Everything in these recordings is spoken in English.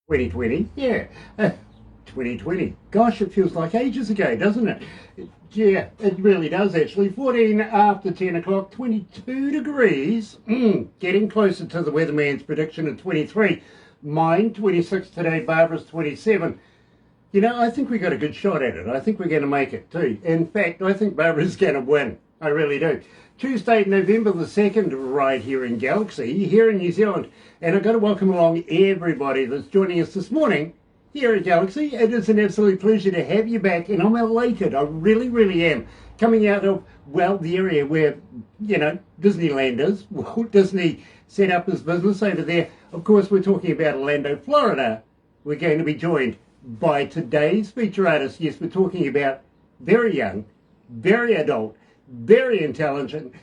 2020, yeah. 2020. Gosh, it feels like ages ago, doesn't it? Yeah, it really does actually. 14 after 10 o'clock, 22 degrees. Getting closer to the weatherman's prediction of 23. Mine, 26 today, Barbara's 27. You know, I think we got a good shot at it. I think we're going to make it too. In fact, I think Barbara's going to win. I really do. Tuesday, November the 2nd, right here in Galaxy, here in New Zealand. And I've got to welcome along everybody that's joining us this morning here at Galaxy. It is an absolute pleasure to have you back, and I'm elated. I really, really am. Coming out of, well, the area where, you know, Disneyland is. Walt Disney set up his business over there. Of course, we're talking about Orlando, Florida. We're going to be joined by today's feature artist. Yes, we're talking about very young, very adult, very intelligent,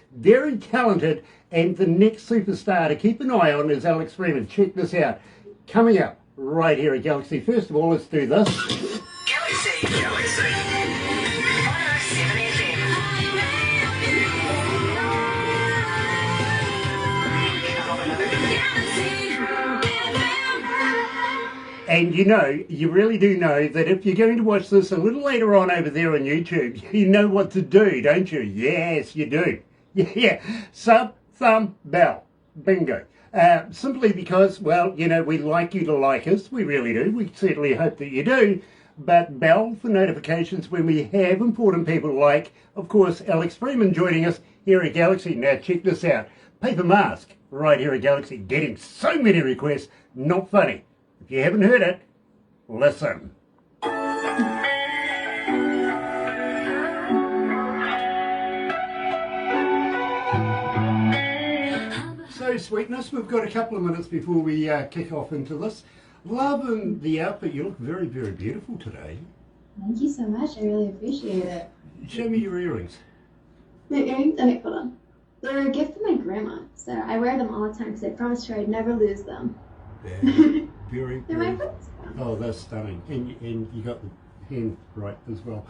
and the next superstar to keep an eye on is Alex Freeman. Check this out. Coming up right here at Galaxy. First of all, let's do this. Galaxy 107fm. And you know, you really do know that if you're going to watch this a little later on over there on YouTube, you know what to do, don't you? Yes, you do. Yeah, sub, thumb, bell. Bingo. Simply because, well, you know, we like you to like us. We really do. We certainly hope that you do. But bell for notifications when we have important people like, of course, Alex Freeman joining us here at Galaxy. Now, check this out. Paper Mask right here at Galaxy. Getting so many requests. Not funny. If you haven't heard it, listen. So, sweetness, we've got a couple of minutes before we kick off into this. Loving the outfit. You look very, very beautiful today. Thank you so much. I really appreciate it. Show me your earrings. My earrings? Okay, hold on. They're a gift from my grandma, so I wear them all the time because I promised her I'd never lose them. Yeah, very, They're very. my friends. Oh, that's stunning. And you got the pen right as well.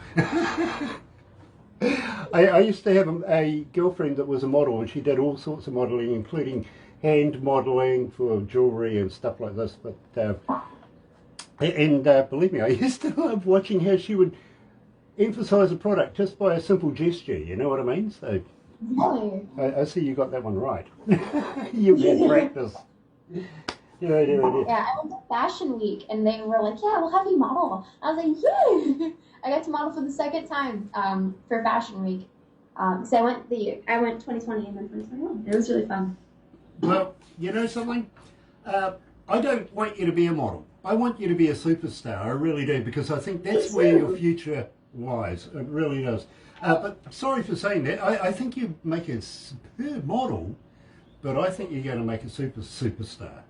I used to have a girlfriend that was a model, and she did all sorts of modelling, including hand modelling for jewellery and stuff like this. But believe me, I used to love watching how she would emphasise a product just by a simple gesture. You know what I mean? So Really? I see you got that one right. You've had practice. Yeah, I went to Fashion Week and they were like, yeah, we'll have you model. I was like, yay! I got to model for the second time for Fashion Week. So I went 2020 and then 2021. It was really fun. Well, you know something? I don't want you to be a model. I want you to be a superstar. I really do, because I think that's where your future lies. It really does. But sorry for saying that. I think you make a superb model, but I think you're going to make a superstar.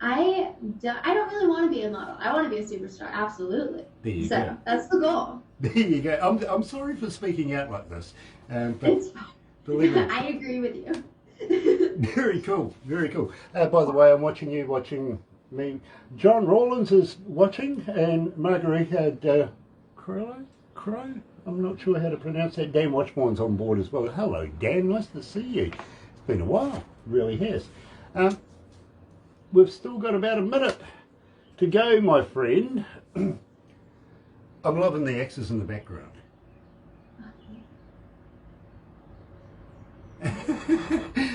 I don't really want to be a model. I want to be a superstar, absolutely. There you so go. That's the goal. There you go. I'm sorry for speaking out like this. But It's fine. believe me. I agree with you. Very cool, very cool. By the way, I'm watching you, watching me. John Rawlins is watching, and Margarita Crow? I'm not sure how to pronounce that. Dan Watchbourne's on board as well. Hello, Dan. Nice to see you. It's been a while. It really has. We've still got about a minute to go, my friend. I'm loving the X's in the background.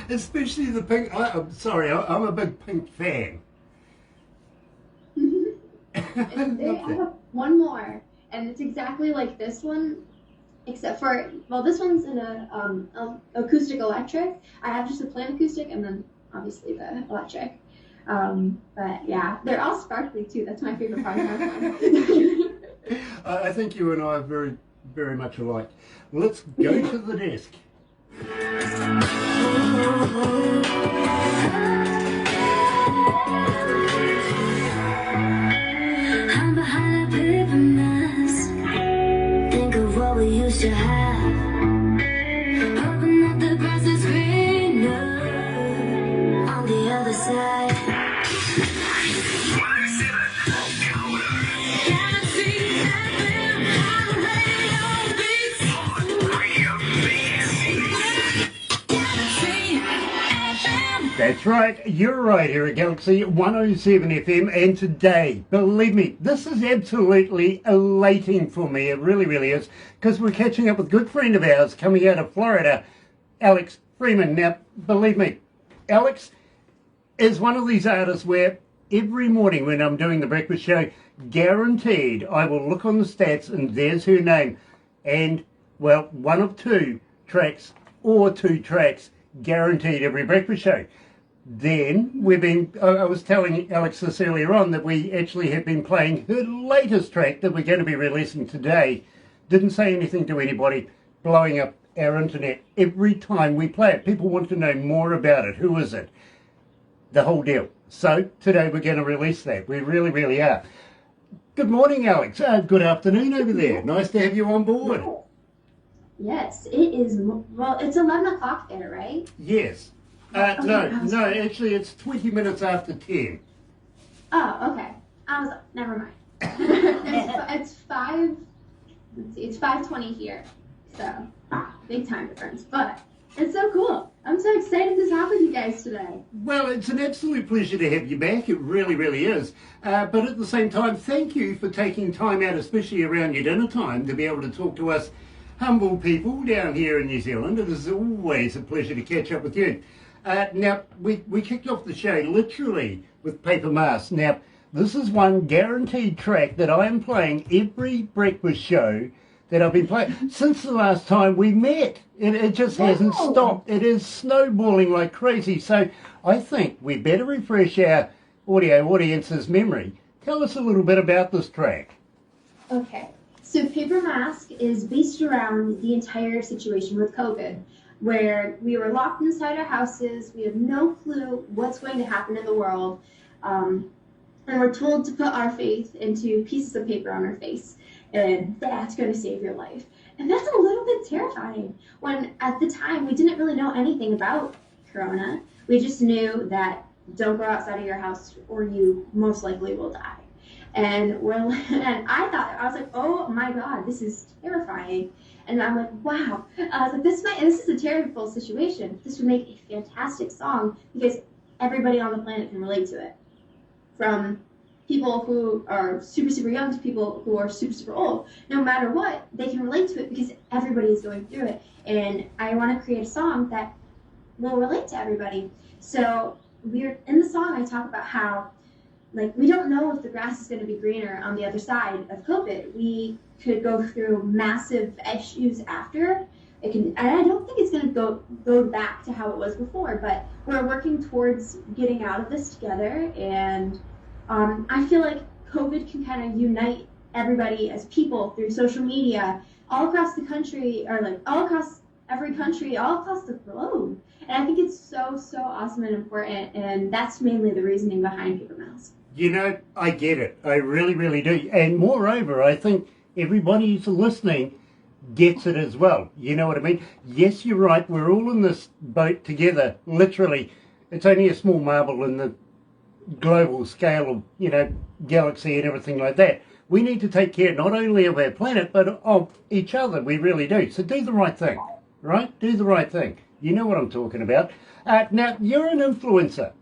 Especially the pink. I'm sorry, I'm a big pink fan. I have one more, and it's exactly like this one, except for, well, this one's in a acoustic electric. I have just a plain acoustic, and then obviously the electric. But yeah, they're all sparkly too. That's my favorite part of my phone. I think you and I are very, very much alike. Let's go to the desk. I'm behind a paper mask. Think of what we used to have. Hoping that the grass is greener on the other side. Galaxy FM on radio beats. That's right, you're right here at Galaxy 107 FM, and today, believe me, this is absolutely elating for me, it really, really is, because we're catching up with a good friend of ours coming out of Florida, Alex Freeman. Now, believe me, Alex is one of these artists where every morning when I'm doing the breakfast show, guaranteed I will look on the stats and there's her name, and, well, one of two tracks, or two tracks, guaranteed every breakfast show. Then I was telling Alex this earlier on that we actually have been playing her latest track that we're going to be releasing today. Didn't say anything to anybody, blowing up our internet every time we play it. People want to know more about it. Who is it? The whole deal. So today we're going to release that. We really, really are. Good morning, Alex. Good afternoon over there. Nice to have you on board. Yes, it is. Well, it's 11 o'clock there, right? Yes. No, actually it's 20 minutes after 10. Oh, okay. Never mind. it's 5:20 here, so big time difference. But it's so cool. I'm so excited to talk with you guys today. Well, it's an absolute pleasure to have you back. It really, really is. But at the same time, thank you for taking time out, especially around your dinner time, to be able to talk to us humble people down here in New Zealand. It is always a pleasure to catch up with you. Now, we kicked off the show literally with Paper Mask. Now, this is one guaranteed track that I am playing every breakfast show that I've been playing since the last time we met. It just hasn't stopped. It is snowballing like crazy. So I think we better refresh our audio audience's memory. Tell us a little bit about this track. Okay. So Paper Mask is based around the entire situation with COVID, where we were locked inside our houses, we have no clue what's going to happen in the world, and we're told to put our faith into pieces of paper on our face, and that's going to save your life. And that's a little bit terrifying, when at the time we didn't really know anything about Corona. We just knew that don't go outside of your house or you most likely will die. And I was like, oh my God, this is terrifying. And I'm like, wow. I was like, this is a terrible situation. This would make a fantastic song because everybody on the planet can relate to it. From people who are super, super young to people who are super, super old. No matter what, they can relate to it because everybody is going through it. And I want to create a song that will relate to everybody. So in the song, I talk about how we don't know if the grass is going to be greener on the other side of COVID. We could go through massive issues after. And I don't think it's going to go back to how it was before, but we're working towards getting out of this together. And I feel like COVID can kind of unite everybody as people through social media all across the country, or all across every country, all across the globe. And I think it's so, so awesome and important. And that's mainly the reasoning behind Paper Mask. You know, I get it. I really, really do. And moreover, I think everybody who's listening gets it as well. You know what I mean? Yes, you're right. We're all in this boat together, literally. It's only a small marble in the global scale of, galaxy and everything like that. We need to take care not only of our planet, but of each other. We really do. So do the right thing, right? Do the right thing. You know what I'm talking about. Now, you're an influencer.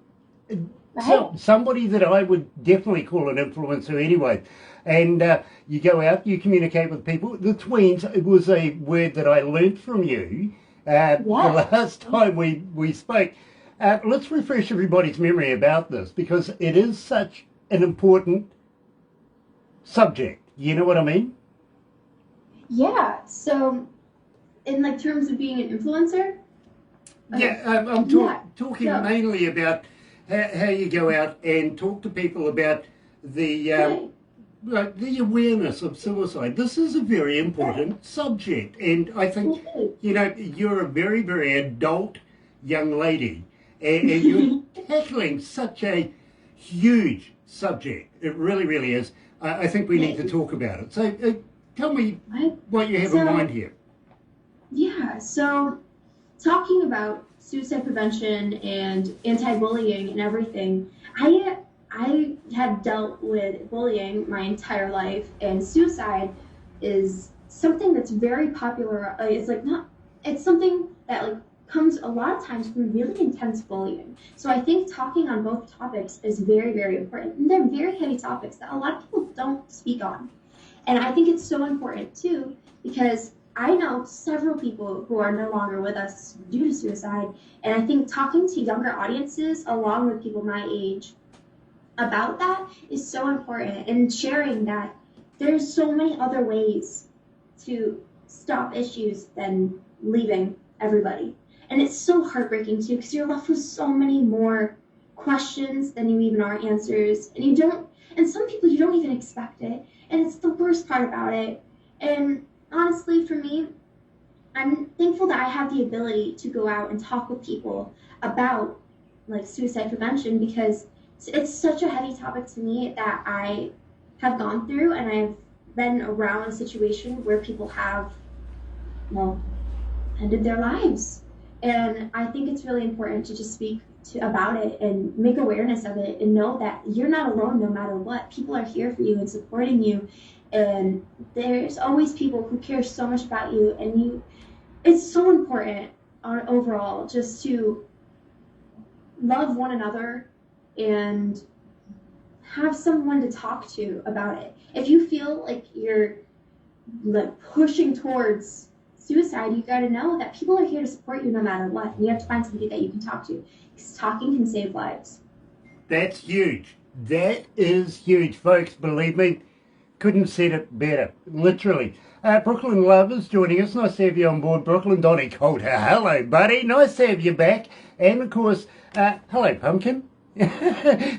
So, somebody that I would definitely call an influencer anyway. And you go out, you communicate with people. The tweens, it was a word that I learnt from you the last time we spoke. Let's refresh everybody's memory about this because it is such an important subject. You know what I mean? Yeah. So, in terms of being an influencer? Yeah, I'm talking mainly about how you go out and talk to people about the awareness of suicide. This is a very important subject, and I think you're a very, very adult young lady, and you're tackling such a huge subject. It really, really is. I think we need to talk about it. So tell me what you have in mind here. Yeah, so talking about suicide prevention and anti-bullying and everything, I have dealt with bullying my entire life, and suicide is something that's very popular. It's something that comes a lot of times from really intense bullying. So I think talking on both topics is very, very important. And they're very heavy topics that a lot of people don't speak on. And I think it's so important too, because I know several people who are no longer with us due to suicide. And I think talking to younger audiences, along with people my age, about that is so important. And sharing that there's so many other ways to stop issues than leaving everybody. And it's so heartbreaking too, because you're left with so many more questions than you even are answers. And some people you don't even expect it. And it's the worst part about it. And honestly, for me, I'm thankful that I have the ability to go out and talk with people about like suicide prevention, because it's such a heavy topic to me that I have gone through, and I've been around a situation where people have, well, ended their lives. And I think it's really important to just speak about it and make awareness of it, and know that you're not alone no matter what. People are here for you and supporting you, and there's always people who care so much about you, and it's so important overall just to love one another and have someone to talk to about it. If you feel like you're like pushing towards suicide, you got to know that people are here to support you no matter what. And you have to find somebody that you can talk to, because talking can save lives. That's huge. That is huge, folks. Believe me, couldn't said it better. Literally. Brooklyn Love is joining us. Nice to have you on board, Brooklyn. Donnie Coulter, hello, buddy. Nice to have you back. And, of course, hello, Pumpkin.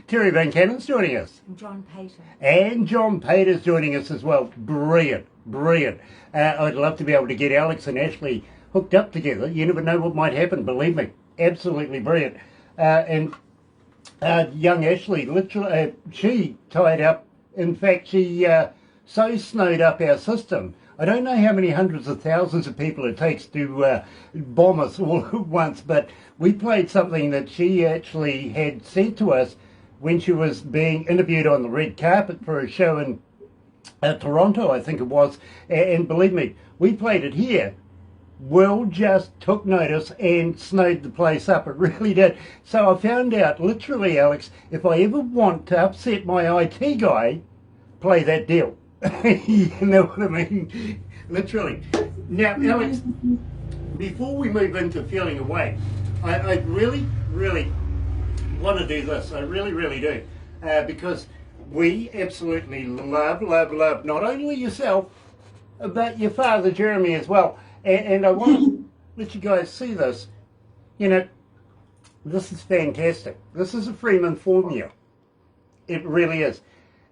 Terry Van Cannon's joining us. And John Pater. And John Pater's joining us as well. Brilliant, brilliant. I'd love to be able to get Alex and Ashley hooked up together. You never know what might happen, believe me. Absolutely brilliant. And young Ashley, literally, she tied up, in fact, she so snowed up our system. I don't know how many hundreds of thousands of people it takes to bomb us all at once, but we played something that she actually had said to us when she was being interviewed on the red carpet for a show in Toronto, I think it was. And believe me, we played it here. Will just took notice and snowed the place up. It really did. So I found out, literally, Alex, if I ever want to upset my IT guy, play that deal. You know what I mean? Literally. Now, Alex, before we move into feeling away, I really, really want to do this. I really, really do. Because we absolutely love not only yourself, but your father, Jeremy, as well. And I want to let you guys see this. You know, this is fantastic. This is a Freeman formula. It really is.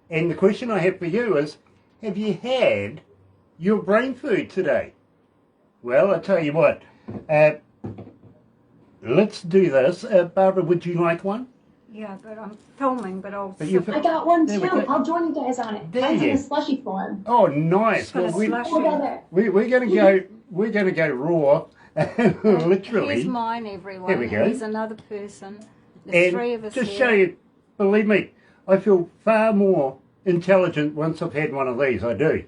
And the question I have for you is, have you had your brain food today? Well, I tell you what, let's do this. Barbara, would you like one? Yeah, but I'm filming, but I'll... I got one There we too. go. I'll join you guys on it. There Mine's in you- a slushy form. Oh, nice. Got a slushy. Together. We're going to go. We're going to go raw, literally. Here's mine, everyone. There we go. Here's another person. There's three of And us just here. show you, believe me, I feel far more intelligent once I've had one of these. I do.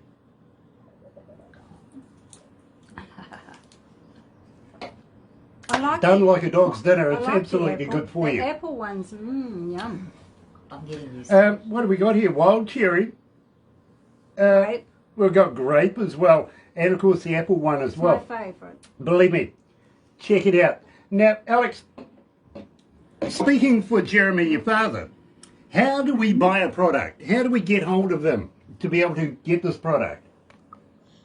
I like Done the- like a dog's dinner. I It's like the absolutely apple. good for The you. apple ones, yum. I'm getting used What have we got here? Wild cherry. Right? We've got grape as well. And of course the apple one as It's well. my favourite. Believe me. Check it out. Now, Alex, speaking for Jeremy, your father, how do we buy a product? How do we get hold of them to be able to get this product?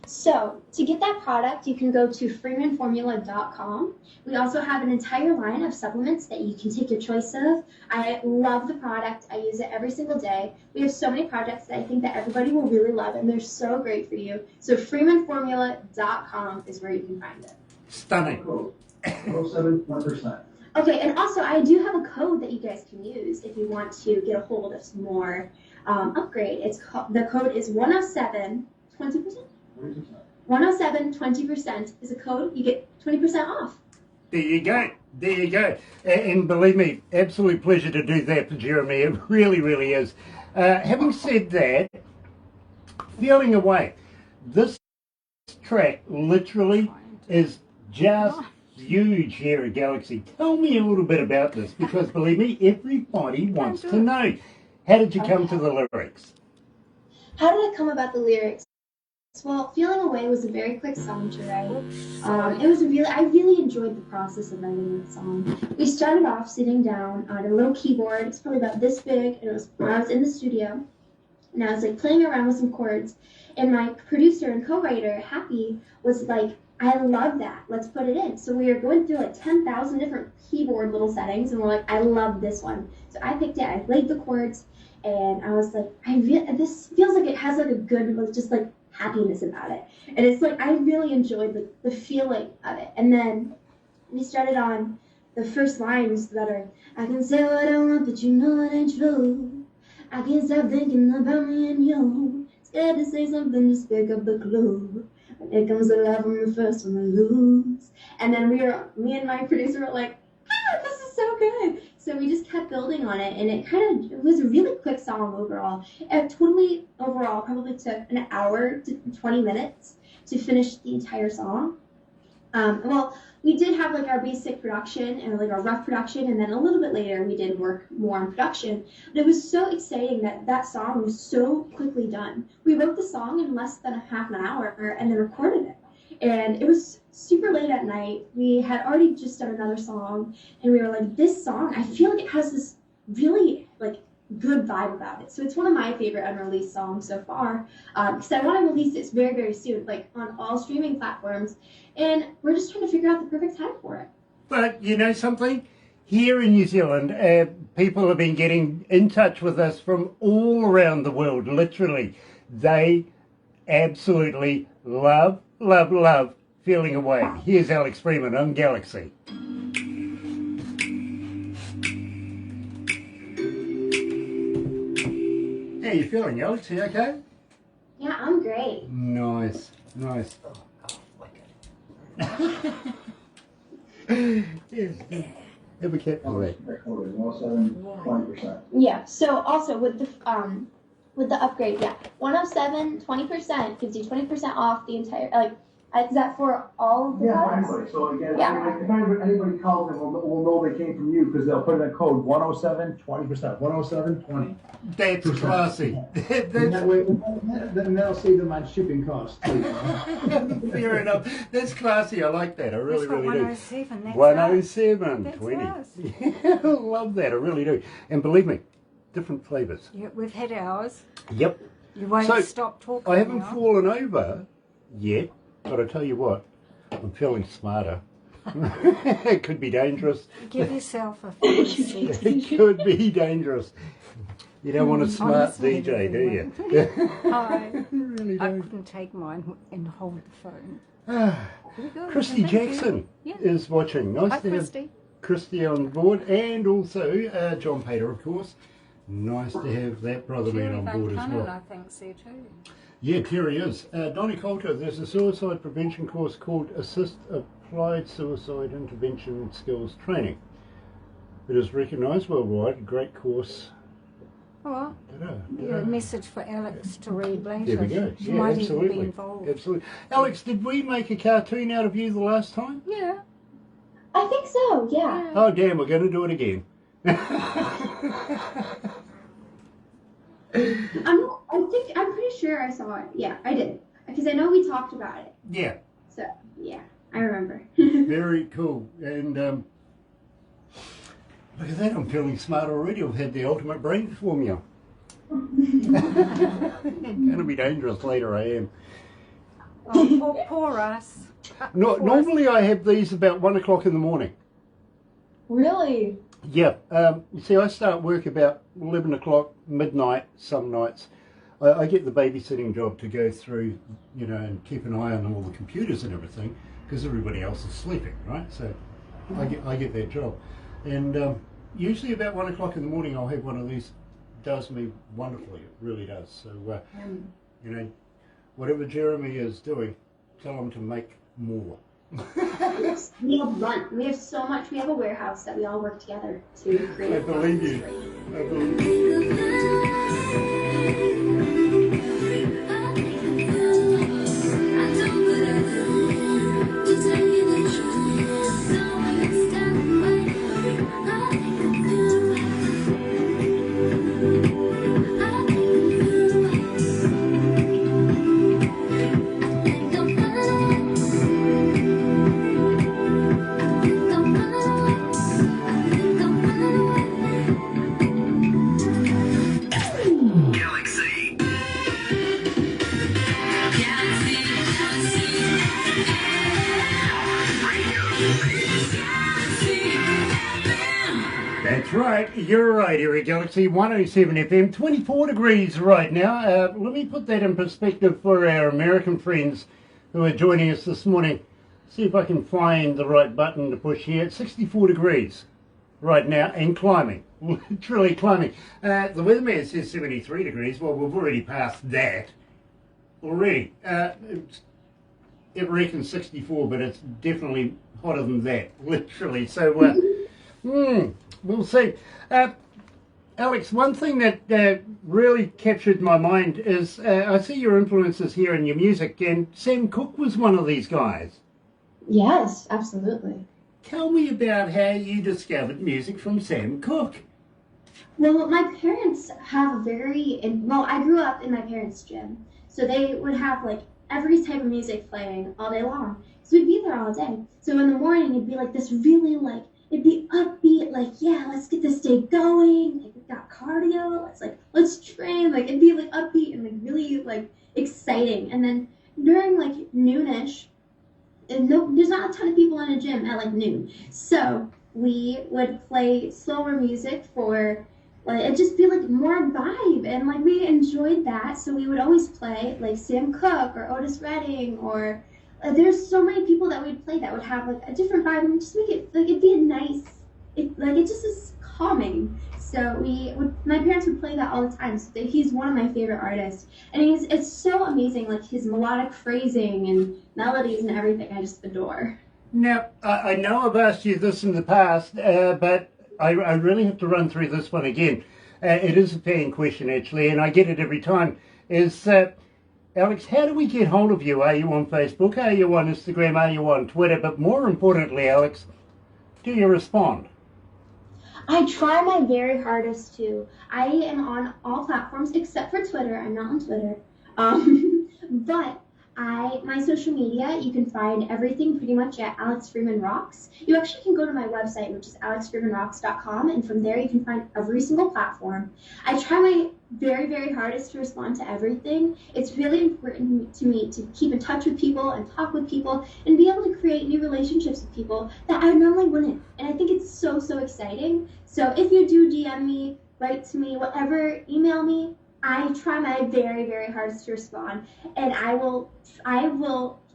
So, to get that product, you can go to freemanformula.com. We also have an entire line of supplements that you can take your choice of. I love the product. I use it every single day. We have so many products that I think that everybody will really love, and they're so great for you. So, freemanformula.com is where you can find it. Stunning. 0.07%. Okay, and also I do have a code that you guys can use if you want to get a hold of some more upgrade. The code is 107 20%. 107 20% is a code. You get 20% off. There you go. There you go. And believe me, absolute pleasure to do that for Jeremy. It really, really is. Having said that, feeling away. This track literally is just huge here at Galaxy. Tell me a little bit about this, because believe me, everybody wants to know. How did you come to the lyrics? How did I come about the lyrics? Well, Feeling Away was a very quick song to write. I really enjoyed the process of writing the song. We started off sitting down on a little keyboard. It's probably about this big, and it was when I was in the studio, and I was like playing around with some chords. And my producer and co-writer, Happy, was like, I love that. Let's put it in. So we were going through like 10,000 different keyboard little settings, and we're like, I love this one. So I picked it. I played the chords, and I was like, this feels like it has like a good, just like happiness about it. And it's like, I really enjoyed the feeling of it. And then we started on the first lines that are, I can say what I want, but you know it ain't true. I can't stop thinking about me and you. Scared to say something, just pick up the clue. Here comes the love from the first one I lose. And then me and my producer were like, this is so good. So we just kept building on it, and it was a really quick song overall. It overall probably took an hour to 20 minutes to finish the entire song. Well, we did have like our basic production and like our rough production, and then a little bit later we did work more on production. But it was so exciting that song was so quickly done. We wrote the song in less than a half an hour and then recorded it. And it was super late at night. We had already just done another song, and we were like, this song, I feel like it has this really like good vibe about it. So it's one of my favorite unreleased songs so far, because I want to release this very, very soon, like on all streaming platforms, and we're just trying to figure out the perfect time for it. But you know something? Here in New Zealand, people have been getting in touch with us from all around the world, literally. They absolutely love Feeling Away. Here's Alex Freeman on Galaxy. How you feeling, Alex? You okay? Yeah, I'm great. Nice. Yes. Have a cat for that. 20%. Yeah. So also with the upgrade, 107 20% gives you 20% off the entire is that for all of the Yeah, products? anybody. So again, Yeah. if anybody calls them, we'll know they came from you because they'll put in a code 107 20%. 107 20. That's classy. And that way, then that'll save them on shipping costs too. Fair enough. That's classy. I like that. I really do. 107, that's 107 That's 20. us. Yeah, I love that. I really do. And believe me, different flavours. Yeah, we've had ours. Yep. You won't So, stop talking I haven't now. fallen over yet, but I tell you what, I'm feeling smarter. It could be dangerous. Give yourself a fancy. It could be dangerous. You don't want a smart Honestly, DJ, do you? Hi. You really I don't. couldn't take mine and hold the phone. Ah, Very good. Christy Thank you. Jackson Yeah. is watching. Nice Hi, to have Christy. Christy on board, and also John Pater, of course. Nice to have that brother Terry man on Van board as Cannon, well. I think's there too. Yeah, Terry is. Donnie Coulter, there's a suicide prevention course called Assist Applied Suicide Intervention Skills Training. It is recognised worldwide, a great course. Oh, well, Ta-da, yeah, ta-da. a message for Alex to read later. There we go. She Yeah, might even be absolutely. involved. Absolutely. Alex, did we make a cartoon out of you the last time? Yeah. I think so. Yeah. Oh, damn, we're going to do it again. I'm pretty sure I saw it. Yeah, I did. Because I know we talked about it. Yeah, So, yeah, I remember. very cool. And look at that, I'm feeling smart already. I've had the ultimate brain formula. Going to be dangerous later, I am. Oh, poor us. No, Poor us. normally I have these about 1 o'clock in the morning. Really? Yeah, you see, I start work about 11 o'clock, midnight, some nights. I get the babysitting job to go through, you know, and keep an eye on all the computers and everything, because everybody else is sleeping, right? So I get that job. And usually about 1 o'clock in the morning, I'll have one of these. Does me wonderfully, it really does. So, you know, whatever Jeremy is doing, tell him to make more. We have so much. We have a warehouse that we all work together to create. I believe you. I believe you. I don't, but I do. To tell you the truth. That's right, you're right here at Galaxy 107 FM, 24 degrees right now. Let me put that in perspective for our American friends who are joining us this morning. See if I can find the right button to push here. It's 64 degrees right now and climbing, literally climbing. The weatherman says 73 degrees. Well, we've already passed that already. It reckons 64, but it's definitely hotter than that, literally. So, we'll see. Alex, one thing that really captured my mind is I see your influences here in your music, and Sam Cooke was one of these guys. Yes, absolutely. Tell me about how you discovered music from Sam Cooke. Well, my parents have a I grew up in my parents' gym, so they would have like every type of music playing all day long. So we'd be there all day. So in the morning, it'd be like this really it'd be upbeat, like, yeah, let's get this day going. Like, we've got cardio. Let's train. Like, it'd be like upbeat and like really like exciting. And then during like noonish, there's not a ton of people in a gym at like noon. So we would play slower music for, like, it'd just be like more vibe, and like we enjoyed that. So we would always play like Sam Cooke or Otis Redding, or there's so many people that we'd play that would have like a different vibe and just make it like it'd be a nice, it just is calming. So my parents would play that all the time. So he's one of my favorite artists, and it's so amazing, like his melodic phrasing and melodies and everything. I just adore. Now, I know I've asked you this in the past, but I really have to run through this one again. It is a fan question, actually, and I get it every time. Alex, how do we get hold of you? Are you on Facebook? Are you on Instagram? Are you on Twitter? But more importantly, Alex, do you respond? I try my very hardest to. I am on all platforms except for Twitter. I'm not on Twitter. But my social media, you can find everything pretty much at Alex Freeman Rocks. You actually can go to my website, which is alexfreemanrocks.com, and from there you can find every single platform. I try my very, very hardest to respond to everything. It's really important to me to keep in touch with people and talk with people and be able to create new relationships with people that I normally wouldn't. And I think it's so, so exciting. So if you do DM me, write to me, whatever, email me, I try my very, very hardest to respond, and I will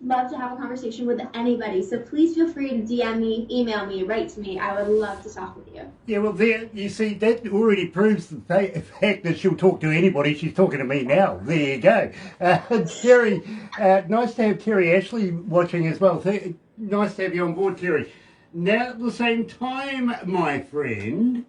love to have a conversation with anybody. So please feel free to DM me, email me, write to me. I would love to talk with you. Yeah, well, there, you see, that already proves the fact that she'll talk to anybody. She's talking to me now. There you go. Terry, nice to have Terry Ashley watching as well. Nice to have you on board, Terry. Now, at the same time, my friend,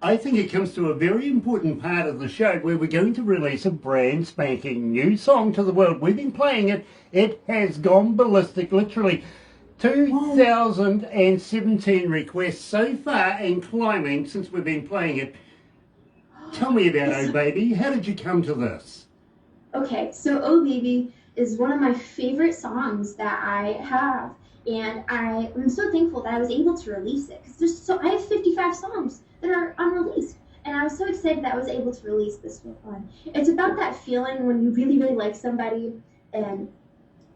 I think it comes to a very important part of the show where we're going to release a brand spanking new song to the world. We've been playing it. It has gone ballistic, literally 2017 requests so far and climbing since we've been playing it. Tell me about Oh Baby. How did you come to this? Okay, so Oh Baby is one of my favorite songs that I have, and I'm so thankful that I was able to release it, because I have 55 songs that are unreleased, and I was so excited that I was able to release this one. It's about that feeling when you really, really like somebody, and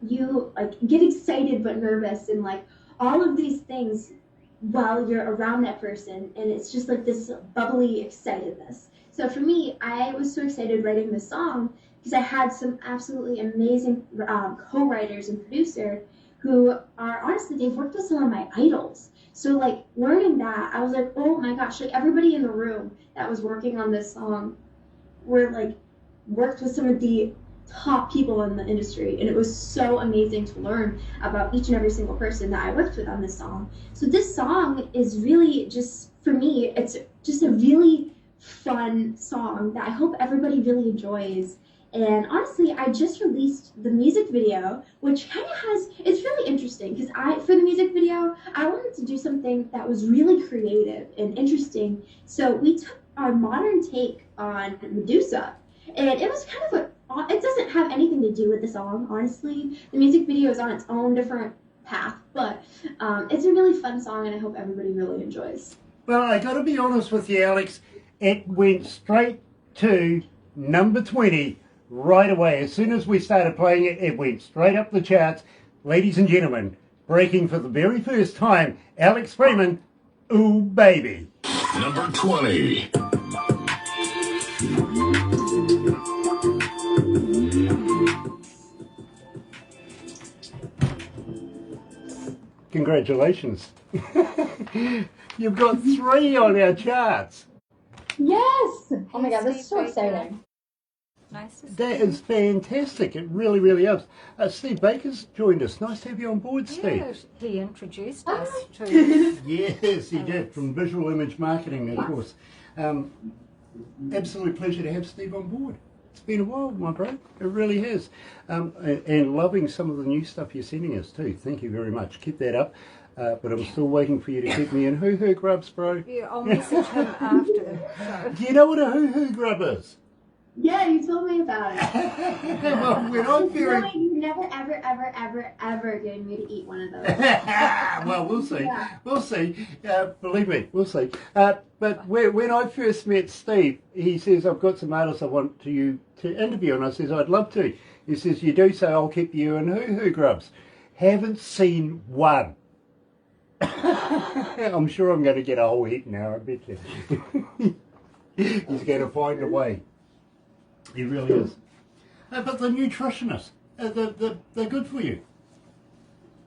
you like get excited but nervous, and like all of these things while you're around that person, and it's just like this bubbly excitedness. So for me, I was so excited writing this song because I had some absolutely amazing co-writers and producer who are, honestly, they've worked with some of my idols. So like learning that, I was like, oh my gosh, like everybody in the room that was working on this song worked with some of the top people in the industry, and it was so amazing to learn about each and every single person that I worked with on this song. So this song is really just, for me, it's just a really fun song that I hope everybody really enjoys. And honestly, I just released the music video, which kind of it's really interesting, because for the music video, I wanted to do something that was really creative and interesting. So we took our modern take on Medusa, and it was kind of it doesn't have anything to do with the song, honestly. The music video is on its own different path, but it's a really fun song, and I hope everybody really enjoys. Well, I got to be honest with you, Alex. It went straight to number 20 right away. As soon as we started playing it, it went straight up the charts. Ladies and gentlemen, breaking for the very first time, Alex Freeman, Ooh Baby. Number 20. Congratulations. You've got 3 on our charts. Yes! Oh my god, this is so exciting. Nice to see That you. is fantastic. It really, really is. Steve Baker's joined us. Nice to have you on board, Steve. Yes, he introduced us to. Yes, he did, from Visual Image Marketing, of course. Absolute pleasure to have Steve on board. It's been a while, my bro. It really has. And loving some of the new stuff you're sending us too. Thank you very much. Keep that up. But I'm still waiting for you to keep me in hoo-hoo grubs, bro. Yeah, I'll message him after. So. Do you know what a hoo-hoo grub is? Yeah, you told me about it. Well, when I'm very... No, you never, ever, ever, ever, ever getting me to eat one of those. Well, we'll see. Yeah. We'll see. Believe me, we'll see. But when I first met Steve, he says, I've got some artists I want you to interview. And I says, I'd love to. He says, you do so, I'll keep you in hoo-hoo grubs. Haven't seen one. I'm sure I'm going to get a whole heap now, I bet you. He's going to find a way. He really is. But the nutritionists, they're good for you.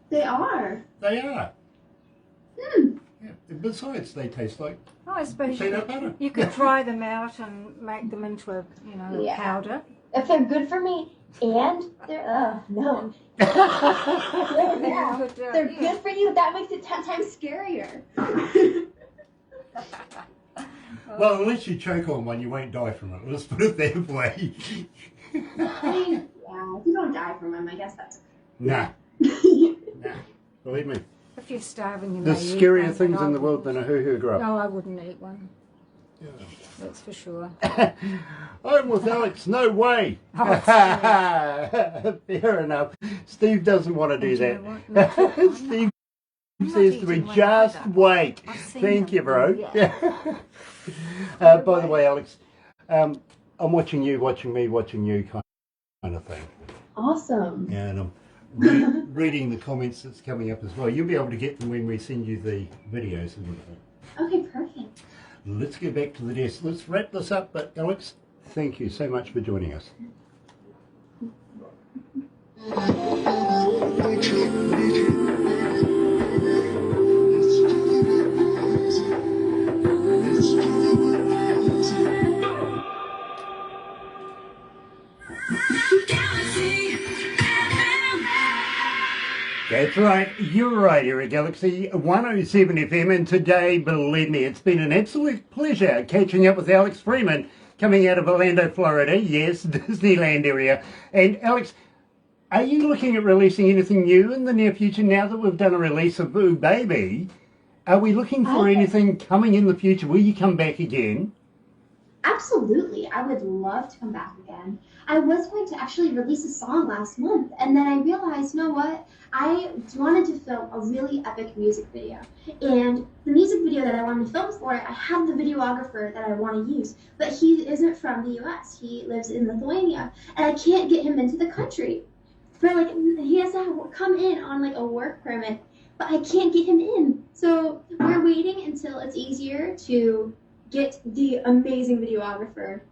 They are. They are. Hmm. Yeah. Besides, they taste like Oh, I suppose peanut butter. you could dry them out and make them into a, Yeah. powder. If they're good for me and they're, no. Yeah, If but, they're yeah. good for you, that makes it 10 times Scarier. Well, unless you choke on one, you won't die from it. Let's put it that way. I mean, yeah, if you don't die from them, I guess that's Nah, okay. nah. Believe me. If you're starving, you There's may eat scarier one, things but I in the world than a wouldn't. hoo-hoo grub. No, I wouldn't eat one. That's for sure. I'm with Alex. No way. Oh, Fair enough. Steve doesn't want to do Do you that. know what? No, Steve I'm not says to me, eating one just either. wait. I've seen Thank them. you, bro. Yeah. By the way, Alex, I'm watching you, watching me, watching you kind of thing. awesome. And I'm reading the comments that's coming up as well. You'll be able to get them when we send you the videos and everything. Okay, perfect. Let's get back to the desk. Let's wrap this up. But Alex, thank you so much for joining us. Galaxy FM. That's right, you're right here at Galaxy 107 FM, and today, believe me, it's been an absolute pleasure catching up with Alex Freeman, coming out of Orlando, Florida, yes, Disneyland area. And Alex, are you looking at releasing anything new in the near future now that we've done a release of Boo Baby? Are we looking for anything coming in the future? Will you come back again? Absolutely. I would love to come back again. I was going to actually release a song last month, and then I realized, you know what? I wanted to film a really epic music video. And the music video that I wanted to film for it, I have the videographer that I want to use, but he isn't from the US. He lives in Lithuania, and I can't get him into the country. For like, he has to come in on like a work permit, but I can't get him in. So we're waiting until it's easier to get the amazing videographer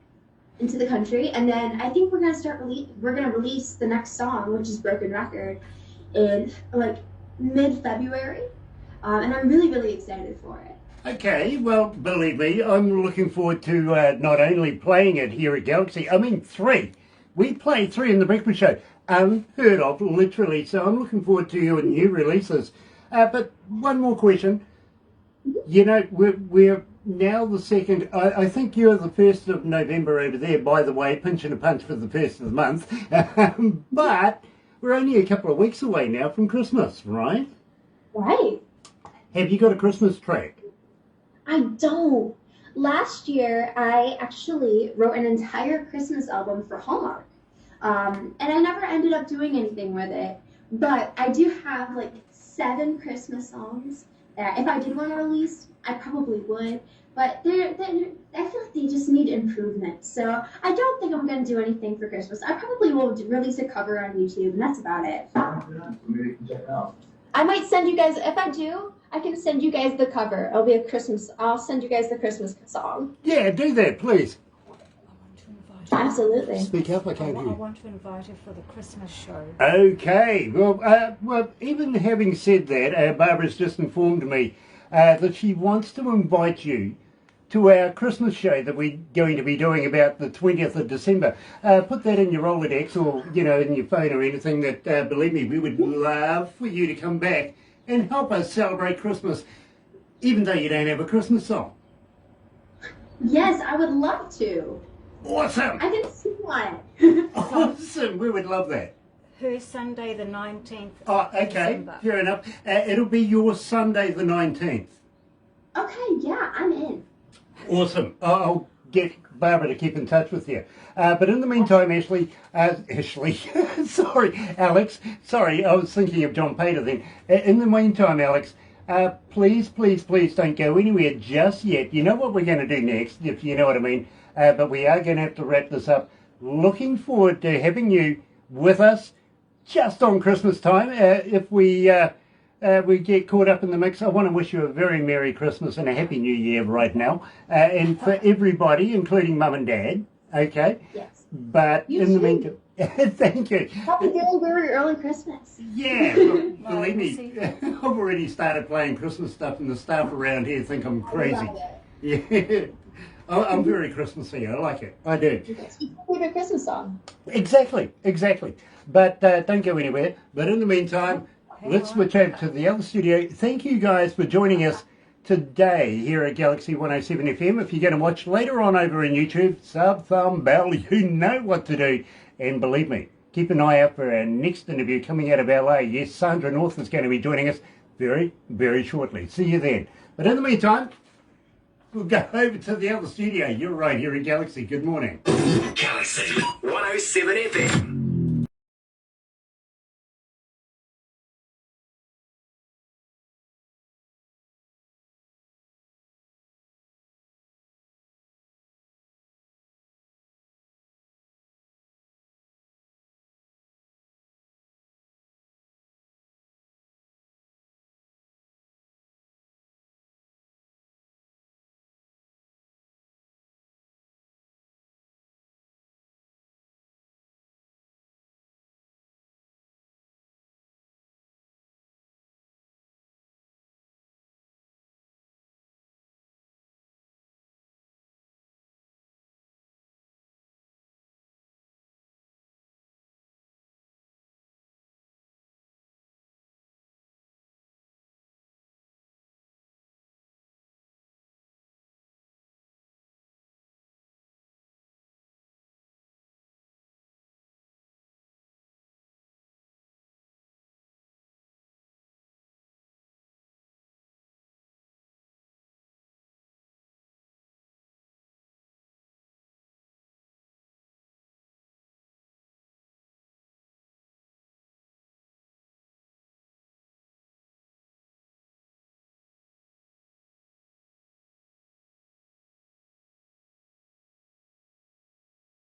into the country, and then I think we're gonna release the next song, which is Broken Record, in like mid-February, and I'm really, really excited for it. Okay, well, believe me, I'm looking forward to not only playing it here at Galaxy, I mean 3. We play 3 in the Breakfast Show. Unheard of, literally, so I'm looking forward to your new releases. But one more question. You know, we're now the 2nd, I think you're the 1st of November over there, by the way, pinching a punch for the 1st of the month. But we're only a couple of weeks away now from Christmas, right? Right. Have you got a Christmas track? I don't. Last year, I actually wrote an entire Christmas album for Hallmark, and I never ended up doing anything with it, but I do have like 7 Christmas songs that if I did want to release, I probably would, but I feel like they just need improvement. So I don't think I'm going to do anything for Christmas. I probably will release a cover on YouTube, and that's about it. So maybe you can check it out. I might send you guys, if I do, I can send you guys the cover. It'll be a Christmas. I'll send you guys the Christmas song. Yeah, do that, please. I want to invite her. Absolutely. Speak up, I can't hear I you. want to invite her for the Christmas show. Okay, well, even having said that, Barbara's just informed me that she wants to invite you to our Christmas show that we're going to be doing about the 20th of December. Put that in your Rolodex or, in your phone or anything that, believe me, we would love for you to come back and help us celebrate Christmas, even though you don't have a Christmas song. Yes, I would love to. Awesome! I can sing one. Awesome! We would love that. Her Sunday the 19th Oh, of okay, December. fair enough. It'll be your Sunday the 19th. Okay, yeah, I'm in. Awesome. I'll get Barbara to keep in touch with you. But in the meantime, Alex, sorry, I was thinking of John Pater then. In the meantime, Alex, please don't go anywhere just yet. You know what we're going to do next, if you know what I mean. But we are going to have to wrap this up. Looking forward to having you with us just on Christmas time. If we get caught up in the mix, I want to wish you a very Merry Christmas and a Happy New Year right now. And for everybody, including Mum and Dad, okay? Yes. But You in the too. meantime, thank you. Happy very, very early Christmas. Yeah, look, No, believe me, see. I've already started playing Christmas stuff and the staff around here think I'm crazy. I love it. Yeah, I'm very Christmassy, I like it, I do. It's your favorite Christmas song. Exactly. But don't go anywhere. But in the meantime, let's switch over to the other studio. Thank you guys for joining us today here at Galaxy 107 FM. If you're going to watch later on over on YouTube, sub, thumb, bell, you know what to do. And believe me, keep an eye out for our next interview coming out of LA. Yes, Sandra North is going to be joining us very, very shortly. See you then. But in the meantime, we'll go over to the other studio. You're right here in Galaxy. Good morning. Galaxy 107 FM.